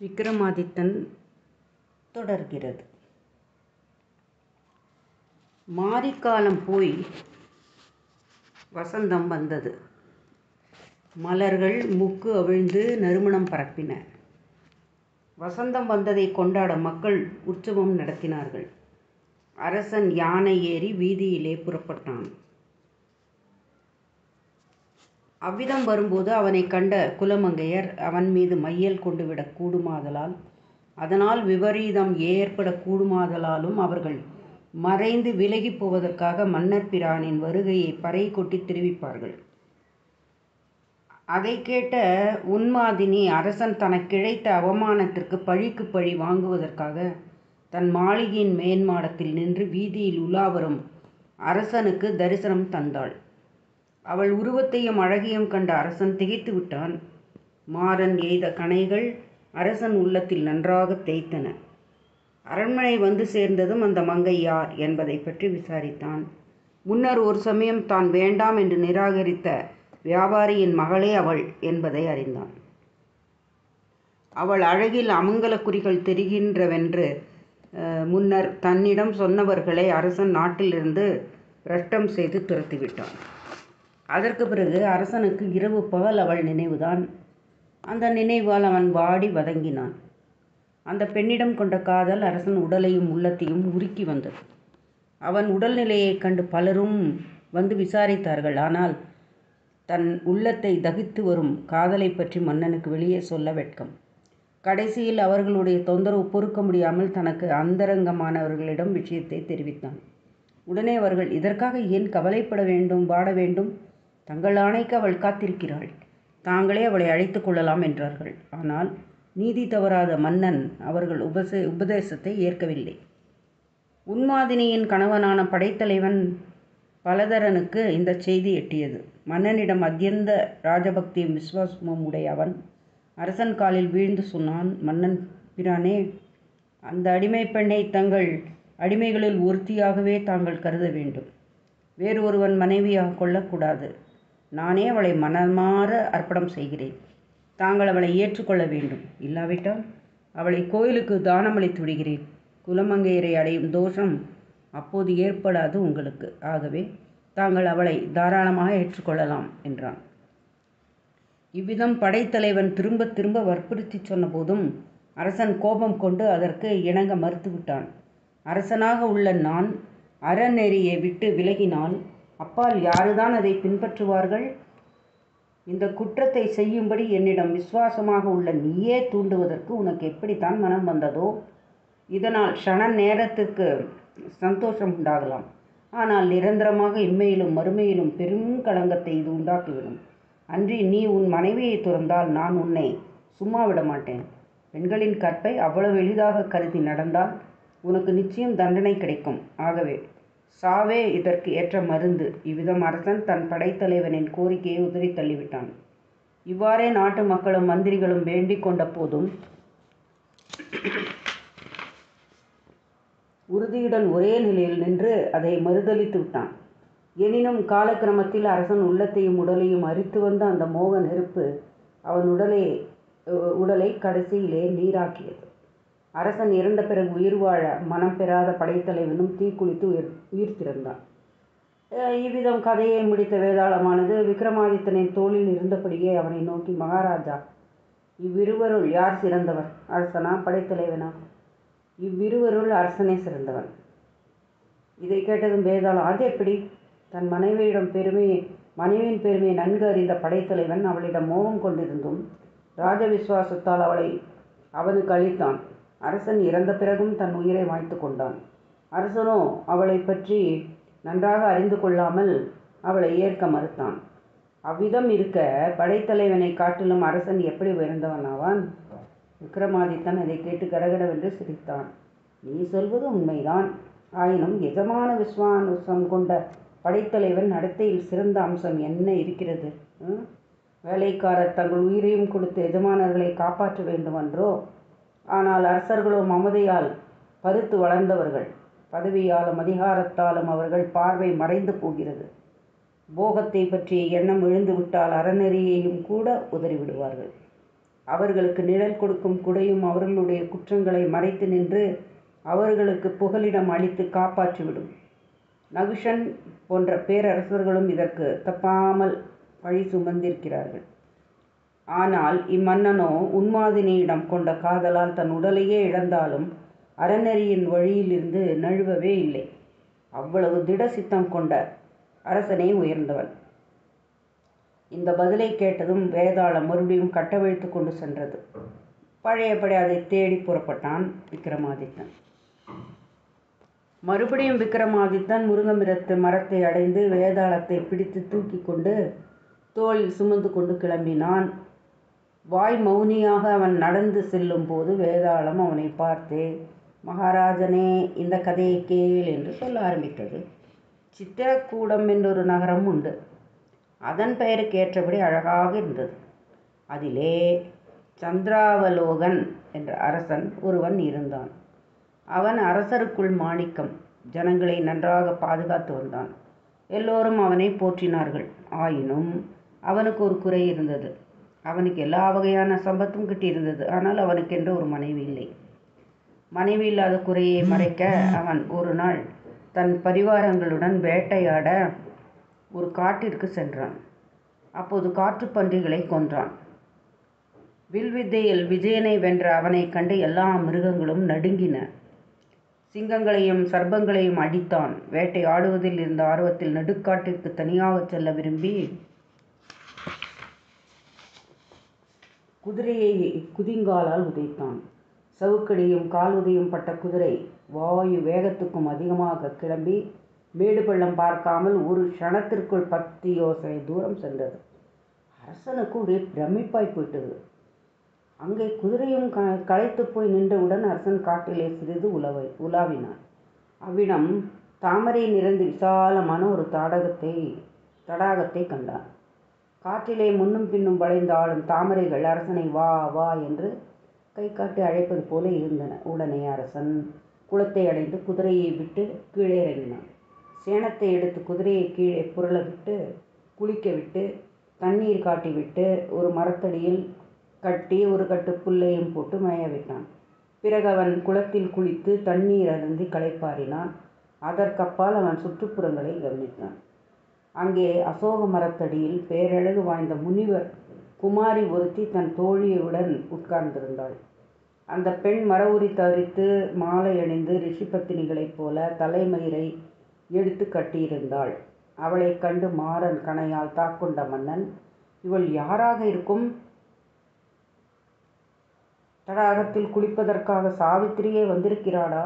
விக்ரமாதித்தன் தொடர்கிறது. மாரிக்காலம் போய் வசந்தம் வந்தது. மலர்கள் முக்கு அவிழ்ந்து நறுமணம் பரப்பின. வசந்தம் வந்ததை கொண்டாட மக்கள் உற்சவம் நடத்தினார்கள். அரசன் யானை ஏறி வீதியிலே புறப்பட்டான். அவ்விதம் வரும்போது அவனை கண்ட குலமங்கையர் அவன் மீது மையல் கொண்டு விடக் கூடுமாதலால், அதனால் விபரீதம் ஏற்படக்கூடுமாதலாலும் அவர்கள் மறைந்து விலகி போவதற்காக மன்னர் பிரானின் வருகையை பறை கொட்டி தெரிவிப்பார்கள். அதை கேட்ட உன்மாதினி அரசன் தனக்கிழைத்த அவமானத்திற்கு பழிக்கு பழி வாங்குவதற்காக தன் மாளிகையின் மேன்மாடத்தில் நின்று வீதியில் உலாவரும் அரசனுக்கு தரிசனம் தந்தாள். அவள் உருவத்தையும் அழகையும் கண்ட அரசன் திகைத்து விட்டான். மாறன் எய்த கணைகள் அரசன் உள்ளத்தில் நன்றாக தேய்த்தன. அரண்மனை வந்து சேர்ந்ததும் அந்த மங்கை யார் என்பதை பற்றி விசாரித்தான். முன்னர் ஒரு சமயம் தான் வேண்டாம் என்று நிராகரித்த வியாபாரியின் மகளே அவள் என்பதை அறிந்தான். அவள் அழகில் அமங்கல குறிகள் தெரிகின்றவென்று முன்னர் தன்னிடம் சொன்னவர்களை அரசன் நாட்டிலிருந்து பிரஷ்டம் செய்து துரத்திவிட்டான். அதற்கு பிறகு அரசனுக்கு இரவு பகல் அவள் நினைவுதான். அந்த நினைவால் அவன் வாடி வதங்கினான். அந்த பெண்ணிடம் கொண்ட காதல் அரசன் உடலையும் உள்ளத்தையும் உருக்கி வந்தது. அவன் உடல்நிலையைக் கண்டு பலரும் வந்து விசாரித்தார்கள். ஆனால் தன் உள்ளத்தை தகித்து வரும் காதலை பற்றி மன்னனுக்கு வெளியே சொல்ல வெட்கம். கடைசியில் அவர்களுடைய தொந்தரவு பொறுக்க முடியாமல் தனக்கு அந்தரங்கமானவர்களிடம் விஷயத்தை தெரிவித்தான். உடனே அவர்கள், இதற்காக ஏன் கவலைப்பட வேண்டும், வாட வேண்டும்? தங்கள் ஆணைக்கு அவள் காத்திருக்கிறாள். தாங்களே அவளை அழைத்து கொள்ளலாம் என்றார்கள். ஆனால் நீதி தவறாத மன்னன் அவர்கள் உபதேசத்தை ஏற்கவில்லை. உன்மாதினியின் கணவனான படைத்தலைவன் பலதரனுக்கு இந்த செய்தி எட்டியது. மன்னனிடம் அத்தியந்த ராஜபக்தியும் விசுவாசமும் உடைய அவன் அரசன் காலில் வீழ்ந்து சொன்னான், மன்னன் பிரானே, அந்த அடிமை பெண்ணை தங்கள் அடிமைகளில் ஒருத்தியாகவே தாங்கள் கருத வேண்டும். வேறு ஒருவன் மனைவியாக கொள்ளக்கூடாது. நானே அவளை மனமாற அர்ப்பணம் செய்கிறேன். தாங்கள் அவளை ஏற்றுக்கொள்ள வேண்டும். இல்லாவிட்டால் அவளை கோயிலுக்கு தானமளித்து விடுகிறேன். குலமங்கையரை அடையும் தோஷம் அப்போது ஏற்படாது உங்களுக்கு. ஆகவே தாங்கள் அவளை தாராளமாக ஏற்றுக்கொள்ளலாம் என்றான். இவ்விதம் படைத்தலைவன் திரும்ப திரும்ப வற்புறுத்தி சொன்ன போதும் அரசன் கோபம் கொண்டு அதற்கு இணங்க மறுத்துவிட்டான். அரசனாக உள்ள நான் அறநெறியை விட்டு விலகினால் அப்பால் யாருதான் அதை பின்பற்றுவார்கள்? இந்த குற்றத்தை செய்யும்படி என்னிடம் விசுவாசமாக உள்ள நீயே தூண்டுவதற்கு உனக்கு எப்படித்தான் மனம் வந்ததோ? இதனால் க்ஷண நேரத்திற்கு சந்தோஷம் உண்டாகலாம். ஆனால் நிரந்தரமாக இம்மையிலும் மறுமையிலும் பெரும் களங்கத்தை இது உண்டாக்கிவிடும். அன்றி நீ உன் மனைவியை துறந்தால் நான் உன்னை சும்மா விட மாட்டேன். பெண்களின் கற்பை அவ்வளவு எளிதாக கருதி நடந்தால் உனக்கு நிச்சயம் தண்டனை கிடைக்கும். ஆகவே சாவே இதற்கு ஏற்ற மருந்து. இவ்விதம் அரசன் தன் படைத்தலைவனின் கோரிக்கையை உதறி தள்ளிவிட்டான். இவ்வாறே நாட்டு மக்களும் மந்திரிகளும் வேண்டிக் கொண்ட போதும் உறுதியுடன் ஒரே நிலையில் நின்று அதை மறுதளித்து விட்டான். எனினும் காலக்கிரமத்தில் அரசன் உள்ளத்தையும் உடலையும் அரித்து வந்த அந்த மோக நெருப்பு அவன் உடலை கடைசியிலே நீராக்கியது. அரசன் இறந்த பிறகு உயிர் வாழ மனம் பெறாத படைத்தலைவனும் தீக்குளித்து உயிர் திறந்தான். இவ்விதம் கதையை முடித்த வேதாளமானது விக்ரமாதித்தனின் தோளில் இருந்தபடியே அவனை நோக்கி, மகாராஜா, இவ்விருவருள் யார் சிறந்தவர்? அரசனா, படைத்தலைவனா? இவ்விருவருள் அரசனே சிறந்தவன். இதை கேட்டதும் வேதாளம், அது எப்படி? தன் மனைவியின் பெருமையை நன்கு அறிந்த படைத்தலைவன் அவளிடம் மோகம் கொண்டிருந்தும் ராஜ விசுவாசத்தால் அவளை அவனுக்கு அளித்தான். அரசன் இறந்த பிறகும் தன் உயிரை மாய்த்து கொண்டான். அரசனோ அவளை பற்றி நன்றாக அறிந்து கொள்ளாமல் அவளை ஏற்க மறுத்தான். அவ்விதம் இருக்க படைத்தலைவனை காட்டிலும் அரசன் எப்படி உயர்ந்தவன் ஆவான்? விக்ரமாதித்தன் அதை கேட்டு கடகடவென்று சிரித்தான். நீ சொல்வது உண்மைதான். ஆயினும் எஜமான விசுவாசம் கொண்ட படைத்தலைவன் நடத்தையில் சிறந்த அம்சம் என்ன இருக்கிறது? வேலைக்காரர் தங்கள் உயிரையும் கொடுத்து எஜமானர்களை காப்பாற்ற வேண்டுமென்றோ? ஆனால் அரசர்களோ மமதையால் பருத்து வளர்ந்தவர்கள். பதவியாலும் அதிகாரத்தாலும் அவர்கள் பார்வை மறைந்து போகிறது. போகத்தை பற்றிய எண்ணம் எழுந்துவிட்டால் அறநெறியையும் கூட உதறிவிடுவார்கள். அவர்களுக்கு நிழல் கொடுக்கும் குடையும் அவர்களுடைய குற்றங்களை மறைத்து நின்று அவர்களுக்கு புகலிடம் அளித்து காப்பாற்றிவிடும். நகுஷன் போன்ற பேரரசர்களும் இதற்கு தப்பாமல் பழி சுமந்திருக்கிறார்கள். ஆனால் இம்மன்னனோ உன்மாதினியிடம் கொண்ட காதலால் தன் உடலையே இழந்தாலும் அறநெறியின் வழியிலிருந்து நழுவவே இல்லை. அவ்வளவு திட சித்தம் கொண்ட அரசனே உயர்ந்தவன். இந்த பதிலை கேட்டதும் வேதாளம் மறுபடியும் கட்டவிழ்த்து கொண்டு சென்றது. பழையபடி அதை தேடி புறப்பட்டான் விக்ரமாதித்தன். மறுபடியும் விக்ரமாதித்தன் முருங்கமிரத்து மரத்தை அடைந்து வேதாளத்தை பிடித்து தூக்கி கொண்டு தோளில் சுமந்து கொண்டு கிளம்பினான். வாய் மௌனியாக அவன் நடந்து செல்லும் போது வேதாளம் அவனை பார்த்து, மகாராஜனே, இந்த கதையை கேள் என்று சொல்ல ஆரம்பித்தது. சித்திரக்கூடம் என்றொரு நகரம் உண்டு. அதன் பெயருக்கு ஏற்றபடி அழகாக இருந்தது. அதிலே சந்திராவலோகன் என்ற அரசன் ஒருவன் இருந்தான். அவன் அரசருக்குள் மாணிக்கம். ஜனங்களை நன்றாக பாதுகாத்து வந்தான். எல்லோரும் அவனை போற்றினார்கள். ஆயினும் அவனுக்கு ஒரு குறை இருந்தது. அவனுக்கு எல்லா வகையான சம்பத்தும் கிட்டியிருந்தது. ஆனால் அவனுக்கென்று ஒரு மனைவி இல்லை. மனைவி இல்லாத குறையை மறைக்க அவன் ஒரு நாள் தன் பரிவாரங்களுடன் வேட்டையாட ஒரு காட்டிற்கு சென்றான். அப்போது காட்டுப்பன்றிகளை கொன்றான். வில்வித்தையில் விஜயனை வென்ற அவனை கண்டு எல்லா மிருகங்களும் நடுங்கின. சிங்கங்களையும் சர்ப்பங்களையும் அடித்தான். வேட்டையாடுவதில் இருந்த ஆர்வத்தில் நடுக்காட்டிற்கு தனியாக செல்ல விரும்பி குதிரையை குதிங்காலால் உதைத்தான். சவுக்கடியும் கால் உதையும் பட்ட குதிரை வாயு வேகத்துக்கும் அதிகமாக கிளம்பி மேடு பள்ளம் பார்க்காமல் ஒரு க்ஷணத்திற்குள் 10 யோசனை தூரம் சென்றது. அரசனுக்கு ஒரே பிரமிப்பாய் போயிட்டது. அங்கே குதிரையும் களைத்து போய் நின்றவுடன் அரசன் காட்டிலே சிறிது உலாவினான். அவ்விடம் தாமரை நிறைந்து விசாலமான ஒரு தடாகத்தை கண்டான். காற்றிலே முன்னும் பின்னும் வளைந்து ஆடும் தாமரைகள் அரசனை வா வா என்று கை காட்டி அழைப்பது போல இருந்தன. உடனே அரசன் குளத்தை அடைந்து குதிரையை விட்டு கீழே இறங்கினான். சேணத்தை எடுத்து குதிரையை கீழே புரள விட்டு குளிக்க விட்டு தண்ணீர் காட்டிவிட்டு ஒரு மரத்தடியில் கட்டி ஒரு கட்டு புல்லையும் போட்டு மேய விட்டான். பிறகு அவன் குளத்தில் குளித்து தண்ணீர் அருந்தி களைப்பாறினான். அதற்கப்பால் அவன் சுற்றுப்புறங்களை கவனித்தான். அங்கே அசோக மரத்தடியில் பேரழகு வாய்ந்த முனிவர் குமாரி ஒருத்தி தன் தோழியுடன் உட்கார்ந்திருந்தாள். அந்த பெண் மர உரி தரித்து மாலை அணிந்து ரிஷி பத்தினிகளைப் போல தலைமயிரை எடுத்து கட்டியிருந்தாள். அவளை கண்டு மாறன் கணையால் தாக்கொண்ட மன்னன், இவள் யாராக இருக்கும்? தடாகத்தில் குளிப்பதற்காக சாவித்திரியே வந்திருக்கிறாளா?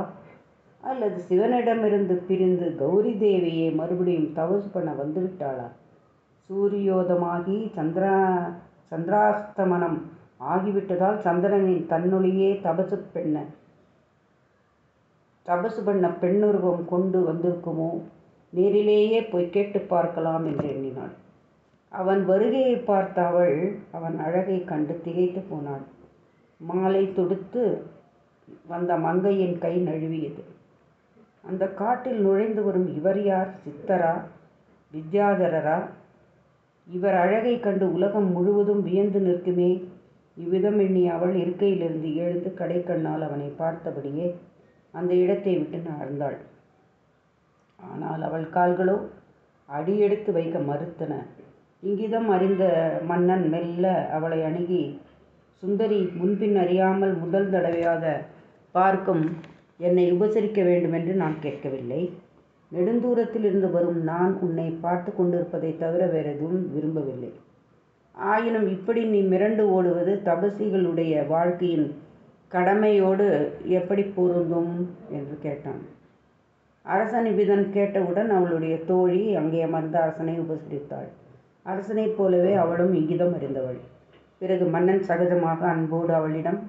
அல்லது சிவனிடமிருந்து பிரிந்து கௌரி தேவியை மறுபடியும் தபசு பண்ண வந்துவிட்டாளா? சூரியோதமாகி சந்திராஸ்தமனம் ஆகிவிட்டதால் சந்திரனின் தன்னொழியே தபசு பண்ண பெண்ணுருவம் கொண்டு வந்திருக்குமோ? நேரிலேயே போய் கேட்டு பார்க்கலாம் என்று எண்ணினாள். அவன் வருகையை பார்த்த அவள் அவன் அழகை கண்டு திகைத்து போனாள். மாலை தொடுத்து வந்த மங்கையின் கை நழுவியது. அந்த காட்டில் நுழைந்து வரும் இவர் யார்? சித்தரா? வித்யாதரரா? இவர் அழகை கண்டு உலகம் முழுவதும் வியந்து நிற்குமே. இவ்விதம் எண்ணி அவள் இருக்கையிலிருந்து எழுந்து கடைக்கண்ணால் அவனை பார்த்தபடியே அந்த இடத்தை விட்டு நகர்ந்தாள். ஆனால் அவள் கால்களோ அடியெடுத்து வைக்க மறுத்தன. இங்கிதம் அறிந்த மன்னன் மெல்ல அவளை அணுகி, சுந்தரி, முன்பின் அறியாமல் முதல் தடவையாக பார்க்கும் என்னை உபசரிக்க வேண்டுமென்று நான் கேட்கவில்லை. நெடுந்தூரத்தில் இருந்து வரும் நான் உன்னை பார்த்து கொண்டிருப்பதை தவிர வேறு எதுவும் விரும்பவில்லை. ஆயினும் இப்படி நீ மிரண்டு ஓடுவது தபசிகளுடைய வாழ்க்கையின் கடமையோடு எப்படி பொருந்தும் என்று கேட்டான். அரசன் இவ்விதம் கேட்டவுடன் அவளுடைய தோழி அங்கே அமர்ந்த அரசனை உபசரித்தாள். அரசனைப் போலவே அவளும் இங்கிதம் அறிந்தவள். பிறகு மன்னன் சகஜமாக அன்போடு அவளிடம்,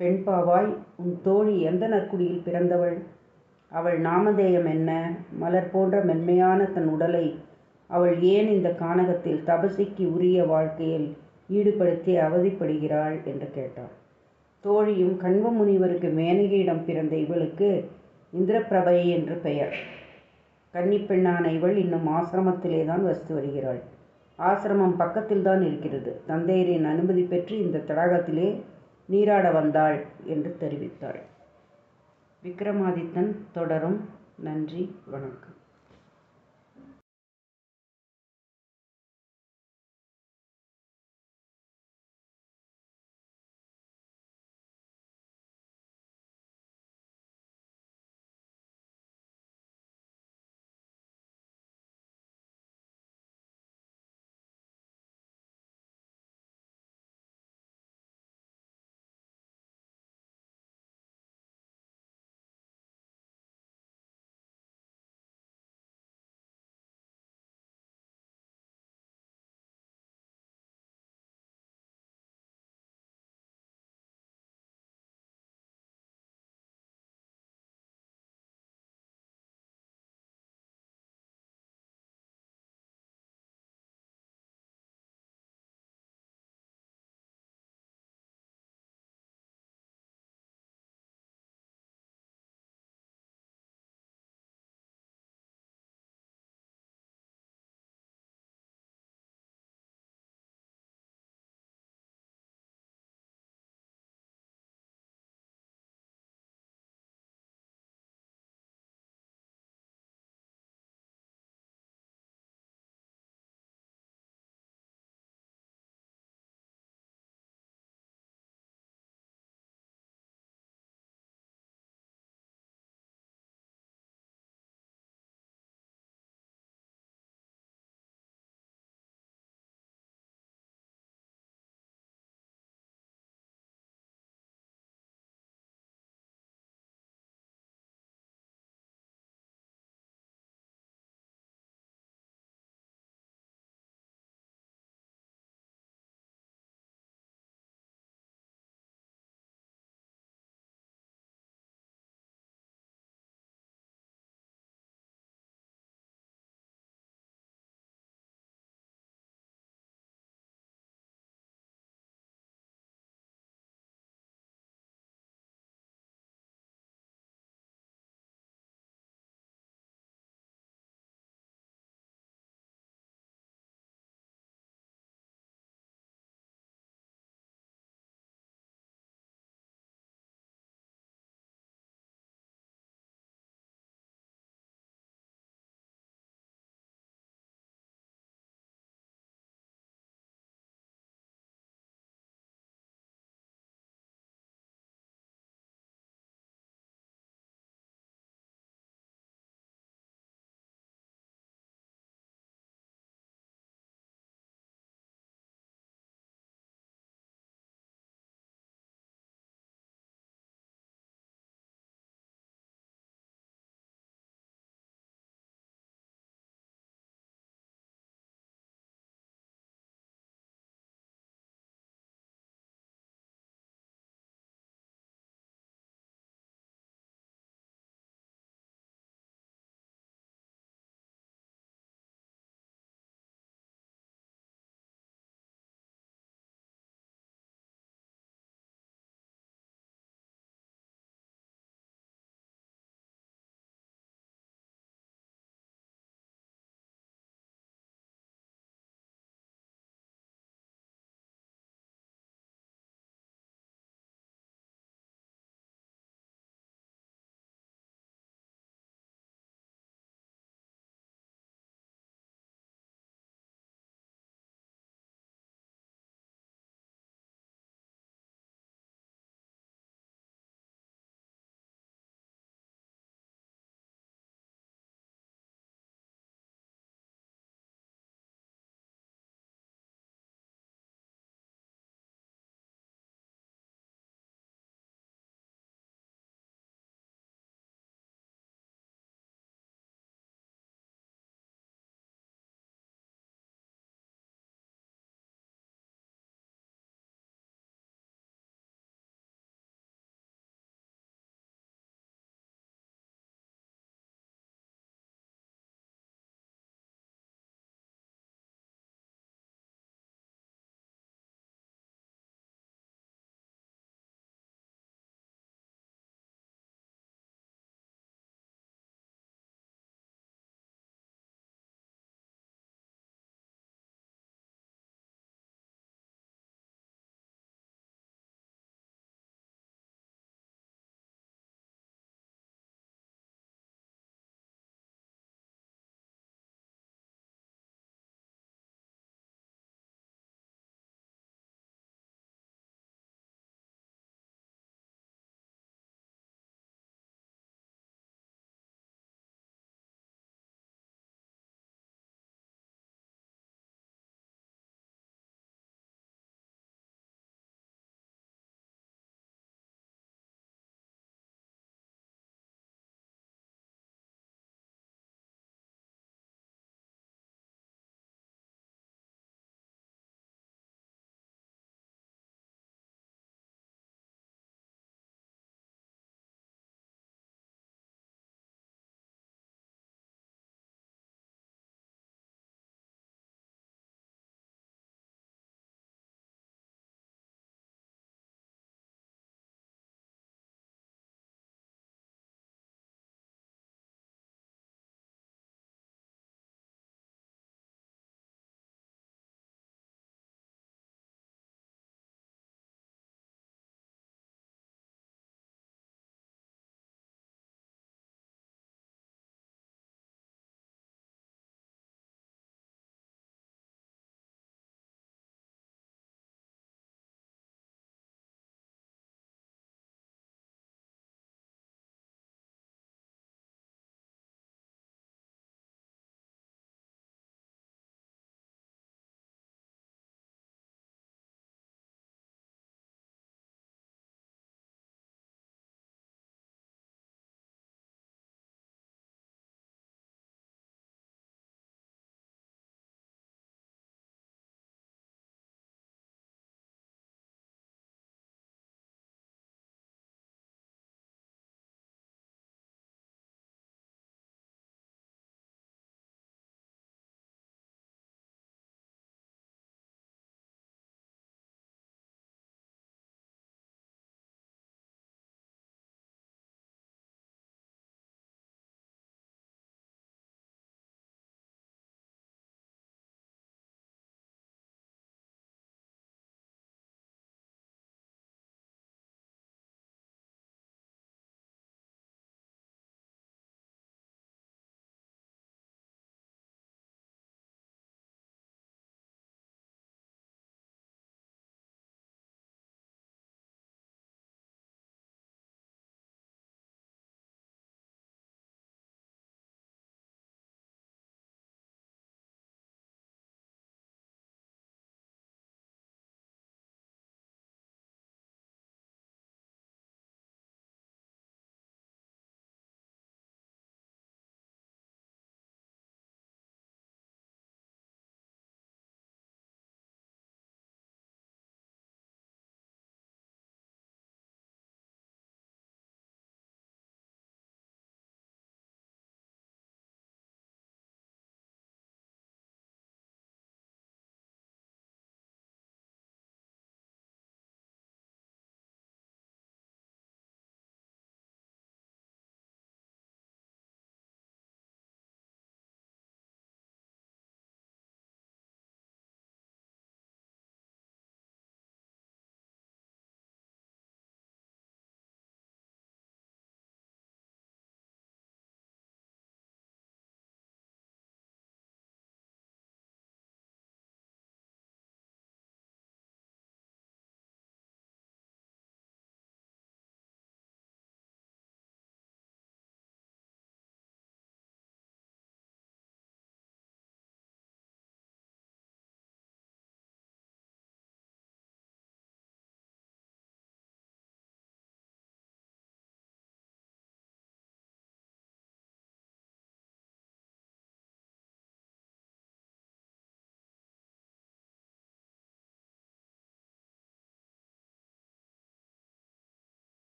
பெண்பாவாய், உன் தோழி எந்த நற்குடியில் பிறந்தவள்? அவள் நாமதேயம் என்ன? மலர் போன்ற மென்மையான தன் உடலை அவள் ஏன் இந்த கானகத்தில் தபசிக்கு உரிய வாழ்க்கையில் ஈடுபடுத்தி அவதிப்படுகிறாள் என்று கேட்டாள். தோழியும், கண்வ முனிவருக்கு மேனகையிடம் பிறந்த இவளுக்கு இந்திரபிரபை என்று பெயர். கன்னிப்பெண்ணான இவள் இன்னும் ஆசிரமத்திலே தான் வசித்து வருகிறாள். ஆசிரமம் பக்கத்தில்தான் இருக்கிறது. தந்தையரின் அனுமதி பெற்று இந்த தடாகத்திலே நீராட வந்தாள் என்று தெரிவித்தாள். விக்ரமாதித்தன் தொடரும். நன்றி, வணக்கம்.